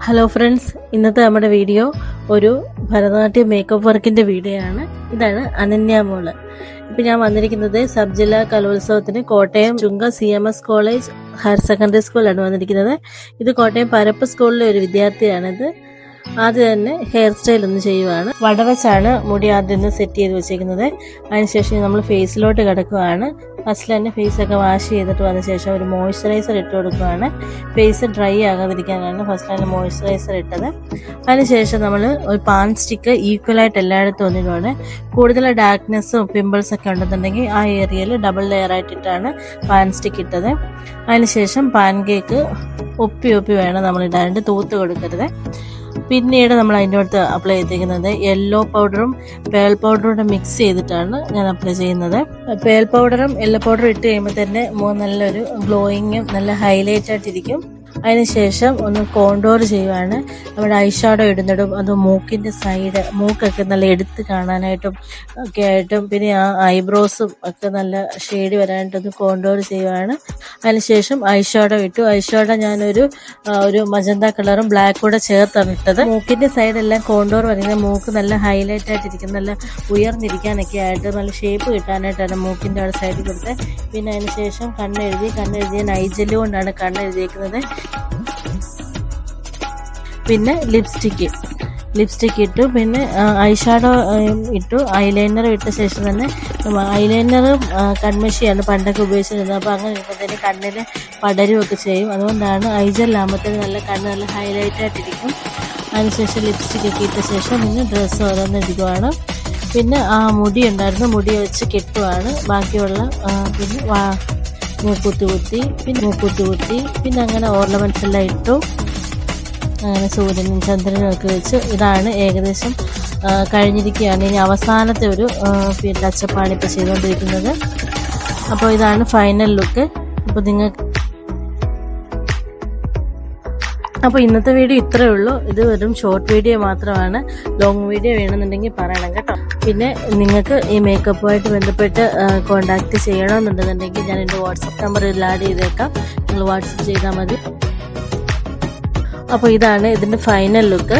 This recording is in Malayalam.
ഹലോ ഫ്രണ്ട്സ്, ഇന്നത്തെ നമ്മുടെ വീഡിയോ ഒരു ഭരതനാട്യം മേക്കപ്പ് വർക്കിൻ്റെ വീഡിയോ ആണ്. ഇതാണ് അനന്യ മോള്. ഇപ്പം ഞാൻ വന്നിരിക്കുന്നത് സബ് ജില്ലാ കലോത്സവത്തിന് കോട്ടയം ചുങ്ക CMS കോളേജ് ഹയർ സെക്കൻഡറി സ്കൂളിലാണ് വന്നിരിക്കുന്നത്. ഇത് കോട്ടയം പരപ്പ് സ്കൂളിലെ ഒരു വിദ്യാർത്ഥിയാണിത്. ആദ്യം തന്നെ ഹെയർ സ്റ്റൈൽ ഒന്ന് ചെയ്യുവാണ്. വടവച്ചാണ് മുടി ആദ്യം ഒന്ന് സെറ്റ് ചെയ്ത് വെച്ചേക്കുന്നത്. അതിനുശേഷം നമ്മൾ ഫേസിലോട്ട് കിടക്കുകയാണ്. ഫസ്റ്റിൽ തന്നെ ഫേസൊക്കെ വാഷ് ചെയ്തിട്ട് വന്ന ശേഷം ഒരു മോയ്സ്ചറൈസർ ഇട്ട് കൊടുക്കുകയാണ്. ഫേസ് ഡ്രൈ ആകാതിരിക്കാനാണ് ഫസ്റ്റ് തന്നെ മോയ്സ്ചറൈസർ ഇട്ടത്. അതിനുശേഷം നമ്മൾ ഒരു പാൻ സ്റ്റിക്ക് ഈക്വലായിട്ട് എല്ലായിടത്തും ഒന്നിടുവാണ്. കൂടുതൽ ഡാർക്ക്നെസ്സും പിമ്പിൾസ് ഒക്കെ ഉണ്ടെന്നുണ്ടെങ്കിൽ ആ ഏരിയയിൽ ഡബിൾ ലെയർ ആയിട്ടിട്ടാണ് പാൻ സ്റ്റിക്ക് ഇട്ടത്. അതിനുശേഷം പാൻ കേക്ക് ഒപ്പി വേണം നമ്മൾ ഇടാണ്ട്, തൂത്ത് കൊടുക്കരുത്. പിന്നീട് നമ്മൾ അതിൻ്റെ അടുത്ത് അപ്ലൈ ചെയ്തിരിക്കുന്നത് യെല്ലോ പൗഡറും പേൾ പൗഡറും കൂടെ മിക്സ് ചെയ്തിട്ടാണ് ഞാൻ അപ്ലൈ ചെയ്യുന്നത്. പേൾ പൗഡറും യെല്ലോ പൗഡറും ഇട്ട് കഴിയുമ്പോൾ തന്നെ നല്ലൊരു ഗ്ലോയിങ്ങും നല്ല ഹൈലൈറ്റ് ആയിട്ടിരിക്കും. അതിനുശേഷം ഒന്ന് കോണ്ടോർ ചെയ്യുവാണ്. നമ്മുടെ ഐഷാഡോ ഇടുന്നിടും അത് മൂക്കിൻ്റെ സൈഡ്, മൂക്കൊക്കെ നല്ല എടുത്ത് കാണാനായിട്ടും ഒക്കെ ആയിട്ടും പിന്നെ ആ ഐബ്രോസും ഒക്കെ നല്ല ഷെയ്ഡ് വരാനായിട്ടൊന്ന് കോണ്ടോർ ചെയ്യുവാണ്. അതിനുശേഷം ഐഷാഡോ ഇട്ടു. ഐഷാഡോ ഞാനൊരു മജന്ത കളറും ബ്ലാക്ക് കൂടെ ചേർത്താണ് ഇട്ടത്. മൂക്കിൻ്റെ സൈഡെല്ലാം കോണ്ടോർ വരയ്ക്കുന്നത് മൂക്ക് നല്ല ഹൈലൈറ്റ് ആയിട്ടിരിക്കും, നല്ല ഉയർന്നിരിക്കാനൊക്കെ ആയിട്ട് നല്ല ഷേപ്പ് കിട്ടാനായിട്ടാണ് മൂക്കിൻ്റെ അവിടെ സൈഡിൽ കൊടുത്തത്. പിന്നെ അതിനുശേഷം കണ്ണെഴുതിയ നൈജല് കൊണ്ടാണ് കണ്ണെഴുതിയേക്കുന്നത്. പിന്നെ ലിപ്സ്റ്റിക്ക് ഇട്ടു. പിന്നെ ഐഷാഡോ ഇട്ടു. ഐലൈനർ ഇട്ട ശേഷം തന്നെ ഐലൈനറും കൺമഷിയാണ് പണ്ടൊക്കെ ഉപയോഗിച്ചിരുന്നത്. അപ്പോൾ അങ്ങനെ ഇടുമ്പോഴത്തേന് കണ്ണിൽ പടരുമൊക്കെ ചെയ്യും. അതുകൊണ്ടാണ് ഐജെല്ലാകുമ്പോഴത്തേന് നല്ല കണ്ണ് നല്ല ഹൈലൈറ്റ് ആയിട്ടിരിക്കും. അതിനുശേഷം ലിപ്സ്റ്റിക്കൊക്കെ ഇട്ട ശേഷം പിന്നെ ഡ്രസ്സ് ഓരോന്ന് ഇടുകയാണ്. പിന്നെ ആ മുടി ഉണ്ടായിരുന്നു, മുടി വെച്ച് കെട്ടുവാണ്. ബാക്കിയുള്ള പിന്നെ മൂക്കുത്തി കുത്തി പിന്നെ അങ്ങനെ ഓർണമെൻറ്റ്സ് എല്ലാം ഇട്ടു. അങ്ങനെ സൂര്യനും ചന്ദ്രനും ഒക്കെ വെച്ച് ഇതാണ് ഏകദേശം കഴിഞ്ഞിരിക്കുകയാണ്. ഇനി അവസാനത്തെ ഒരു ടച്ചപ്പാണ് ഇപ്പോൾ ചെയ്തുകൊണ്ടിരിക്കുന്നത്. അപ്പോൾ ഇതാണ് ഫൈനൽ ലുക്ക്. അപ്പോൾ ഇന്നത്തെ വീഡിയോ ഇത്രയേ ഉള്ളൂ. ഇത് വെറും ഷോർട്ട് വീഡിയോ മാത്രമാണ്. ലോങ് വീഡിയോ വേണമെന്നുണ്ടെങ്കിൽ പറയണം കേട്ടോ. പിന്നെ നിങ്ങൾക്ക് ഈ മേക്കപ്പുമായിട്ട് ബന്ധപ്പെട്ട് കോൺടാക്റ്റ് ചെയ്യണമെന്നുണ്ടെന്നുണ്ടെങ്കിൽ ഞാൻ എൻ്റെ വാട്സപ്പ് നമ്പർ ഇതിൽ ആഡ് ചെയ്തേക്കാം. നിങ്ങൾ വാട്സപ്പ് ചെയ്താൽ മതി. അപ്പോൾ ഇതാണ് ഇതിൻ്റെ ഫൈനൽ ലുക്ക്.